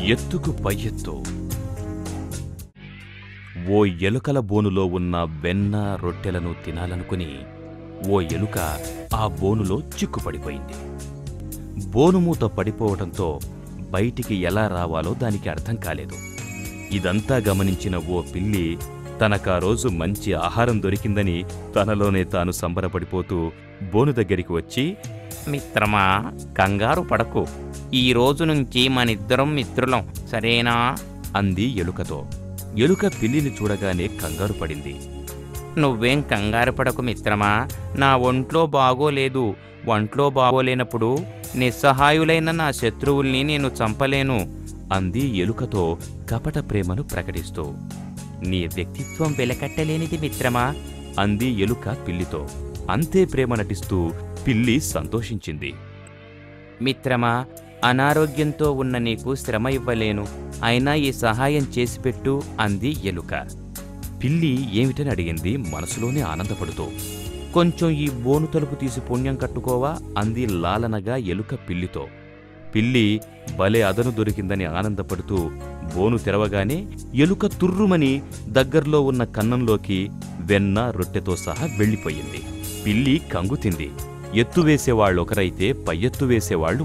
ఎత్తుకు పై ఎత్తు. ఓ ఎలుకల బోనులో ఉన్న వెన్న రొట్టెలను తినాలనుకుని ఓ ఎలుక ఆ బోనులో చిక్కుపడిపోయింది. బోనుమూత పడిపోవడంతో బయటికి ఎలా రావాలో దానికి అర్థం కాలేదు. ఇదంతా గమనించిన ఓ పిల్లి తనకా రోజు మంచి ఆహారం దొరికిందని తనలోనే తాను సంబరపడిపోతూ బోను దగ్గరికి వచ్చి, మిత్రమా, కంగారు పడకు. ఈ రోజు నుంచి మనిద్దరం మిత్రులం, సరేనా? అంది ఎలుకతో. ఎలుక పిల్లిని చూడగానే కంగారు పడింది. నువ్వేం కంగారు పడకు మిత్రమా, నా ఒంట్లో బాగోలేదు. ఒంట్లో బాగోలేనప్పుడు నిస్సహాయులైన నా శత్రువుల్ని నేను చంపలేను అంది ఎలుకతో కపట ప్రేమను ప్రకటిస్తూ. నీ వ్యక్తిత్వం వెలకట్టలేనిది మిత్రమా అంది ఎలుక పిల్లితో. అంతే ప్రేమ నటిస్తూ పిల్లి సంతోషించింది. మిత్రమా, అనారోగ్యంతో ఉన్న నీకు శ్రమ ఇవ్వలేను, అయినా ఈ సహాయం చేసిపెట్టు అంది ఎలుక. పిల్లి ఏమిటని అడిగింది మనసులోనే ఆనందపడుతూ. కొంచెం ఈ బోను తలుపు తీసి పుణ్యం కట్టుకోవా అంది లాలనగా ఎలుక పిల్లితో. పిల్లి భలే అదను దొరికిందని ఆనందపడుతూ బోను తెరవగానే ఎలుక తుర్రుమని దగ్గర్లో ఉన్న కన్నంలోకి వెన్న రొట్టెతో సహా వెళ్ళిపోయింది. పిల్లి కంగుతింది. ఎత్తువేసేవాళ్ళొకరైతే పై ఎత్తు వేసేవాళ్లు